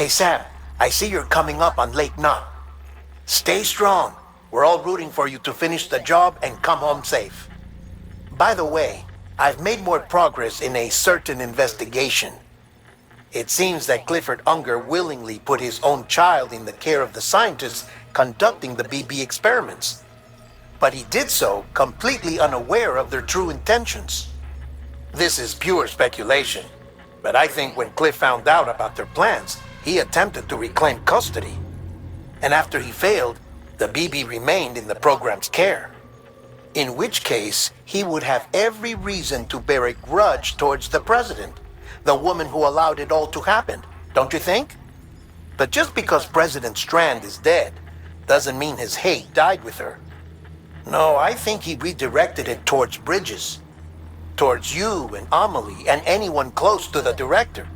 Hey Sam, I see you're coming up on Lake Knot. Stay strong. We're all rooting for you to finish the job and come home safe. By the way, I've made more progress in a certain investigation. It seems that Clifford Unger willingly put his own child in the care of the scientists conducting the BB experiments. But he did so completely unaware of their true intentions. This is pure speculation, but I think when Cliff found out about their plans, he attempted to reclaim custody. And after he failed, the BB remained in the program's care. In which case, he would have every reason to bear a grudge towards the president, the woman who allowed it all to happen, don't you think? But just because President Strand is dead, doesn't mean his hate died with her. No, I think he redirected it towards Bridges. Towards you and Amelie and anyone close to the director.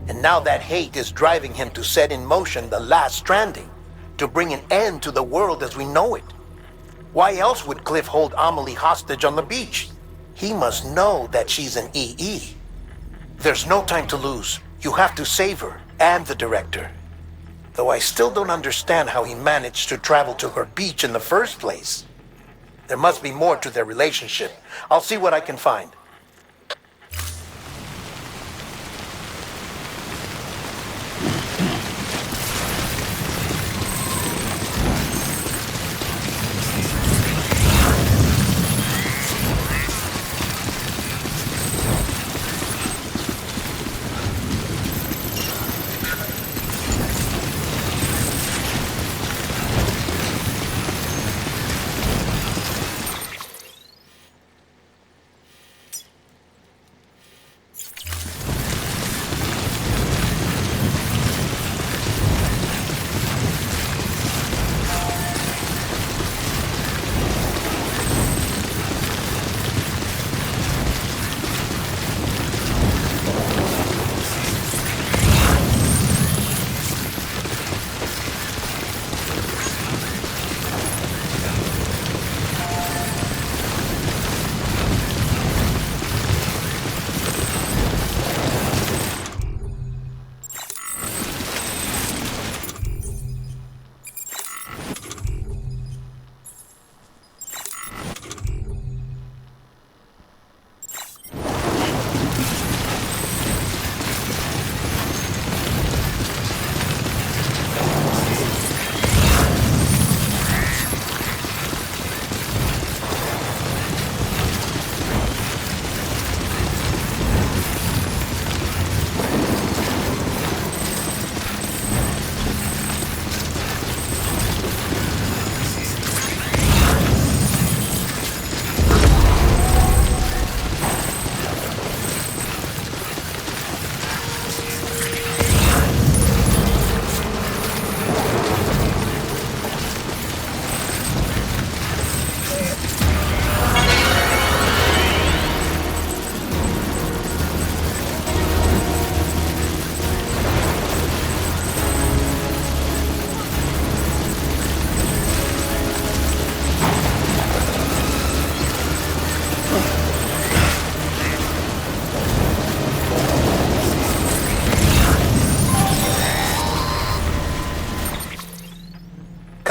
And now that hate is driving him to set in motion the last Stranding, to bring an end to the world as we know it. Why else would Cliff hold Amelie hostage on the beach? He must know that she's an EE. There's no time to lose. You have to save her and the director. Though I still don't understand how he managed to travel to her beach in the first place. There must be more to their relationship. I'll see what I can find.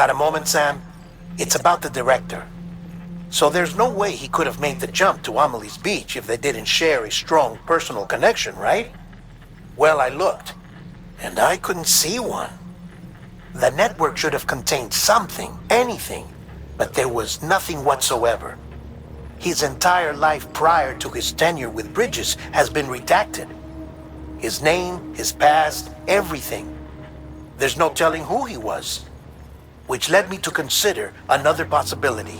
Got a moment, Sam? It's about the director. So there's no way he could have made the jump to Amelie's Beach if they didn't share a strong personal connection, right? Well, I looked, and I couldn't see one. The network should have contained something, anything, but there was nothing whatsoever. His entire life prior to his tenure with Bridges has been redacted. His name, his past, everything. There's no telling who he was. Which led me to consider another possibility.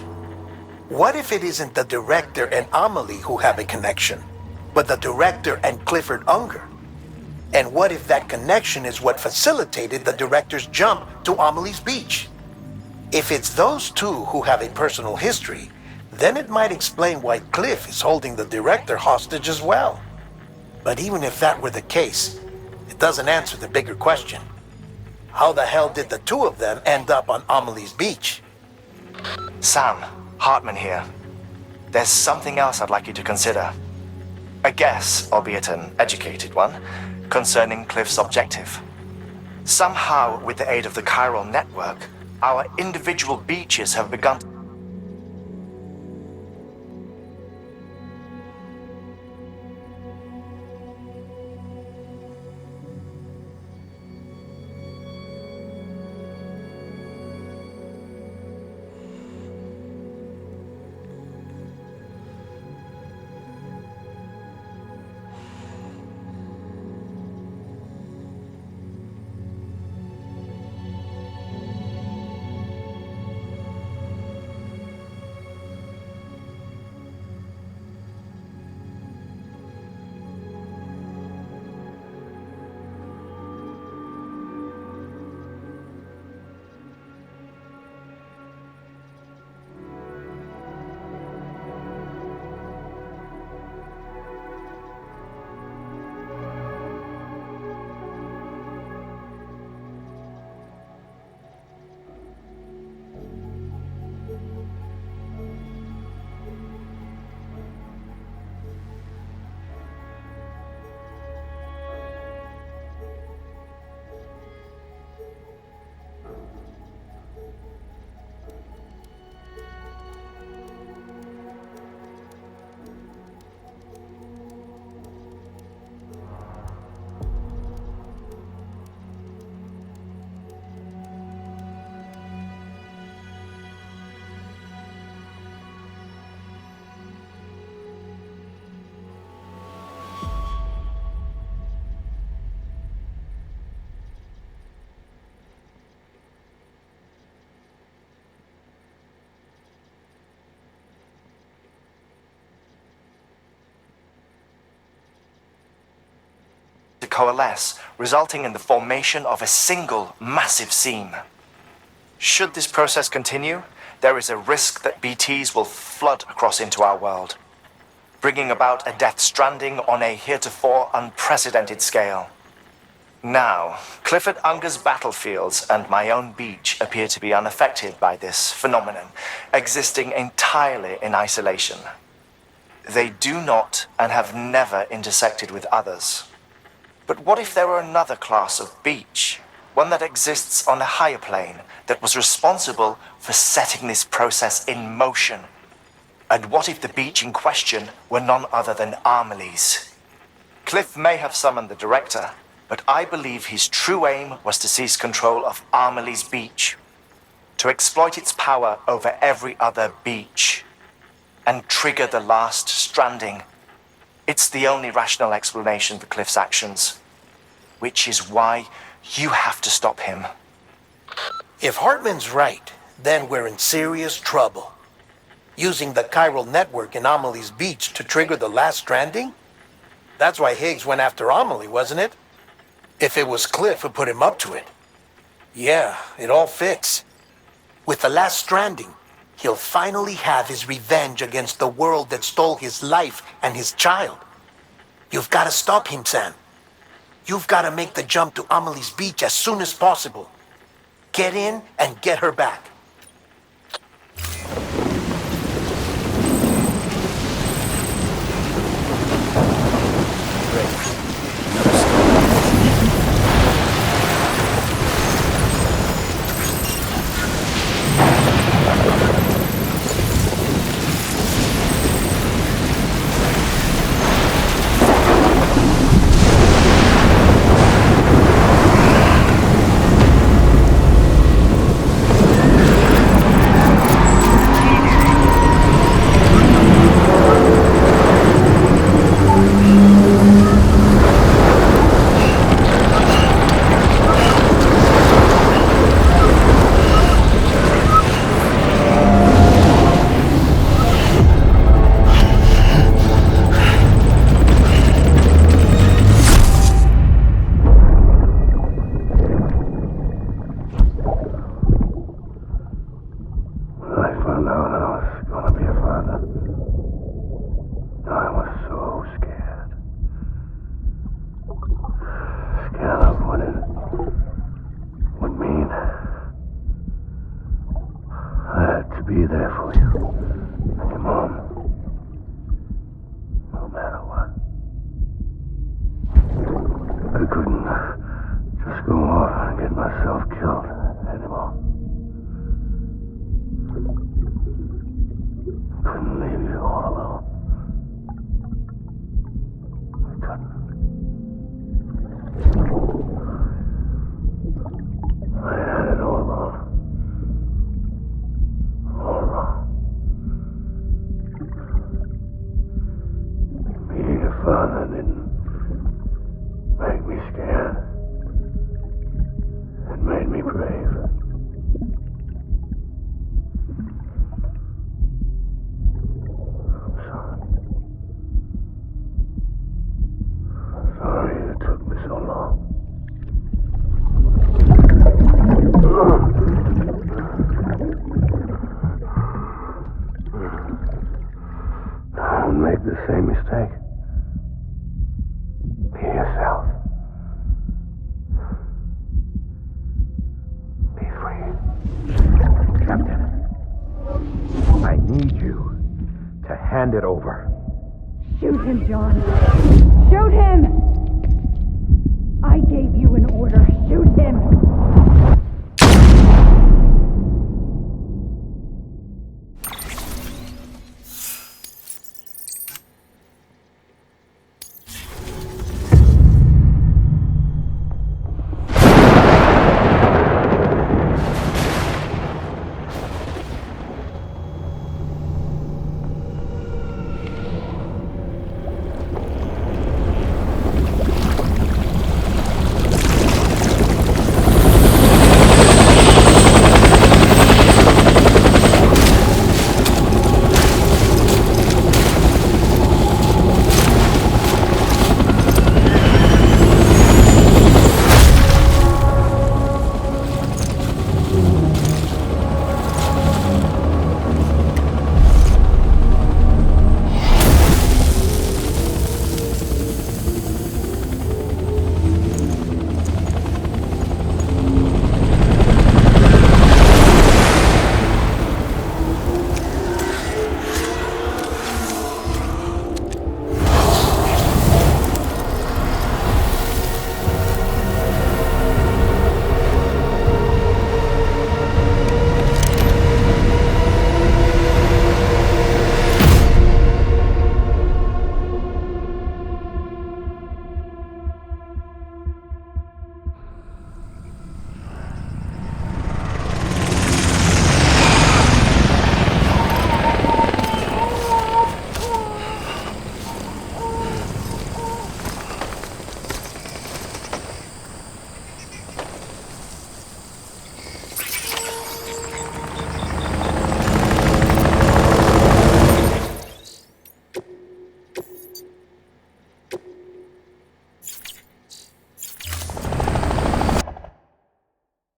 What if it isn't the director and Amelie who have a connection, but the director and Clifford Unger? And what if that connection is what facilitated the director's jump to Amelie's Beach? If it's those two who have a personal history, then it might explain why Cliff is holding the director hostage as well. But even if that were the case, it doesn't answer the bigger question. How the hell did the two of them end up on Amelie's Beach? Sam, Hartman here. There's something else I'd like you to consider. A guess, albeit an educated one, concerning Cliff's objective. Somehow, with the aid of the chiral network, our individual beaches have begun to coalesce, resulting in the formation of a single massive seam. Should this process continue, there is a risk that BTs will flood across into our world, bringing about a death stranding on a heretofore unprecedented scale. Now, Clifford Unger's battlefields and my own beach appear to be unaffected by this phenomenon, existing entirely in isolation. They do not and have never intersected with others. But what if there were another class of beach, one that exists on a higher plane, that was responsible for setting this process in motion? And what if the beach in question were none other than Amelie's? Cliff may have summoned the director, but I believe his true aim was to seize control of Amelie's Beach, to exploit its power over every other beach, and trigger the last stranding. It's the only rational explanation for Cliff's actions, which is why you have to stop him. If Hartman's right, then we're in serious trouble. Using the chiral network in Amelie's Beach to trigger the last stranding? That's why Higgs went after Amelie, wasn't it? If it was Cliff who put him up to it. Yeah, it all fits. With the last stranding, he'll finally have his revenge against the world that stole his life and his child. You've got to stop him, Sam. You've got to make the jump to Amelie's Beach as soon as possible. Get in and get her back. what it would mean. I had to be there for you and your mom, no matter what. I couldn't just go off and get myself killed anymore. Couldn't leave you all alone. I couldn't. I had it all wrong. All wrong. Being a father didn't make me scared. It made me brave. I'm sorry. Sorry it took me so long. Don't make the same mistake. Be yourself. Be free. Captain, I need you to hand it over. Shoot him, John. Shoot him!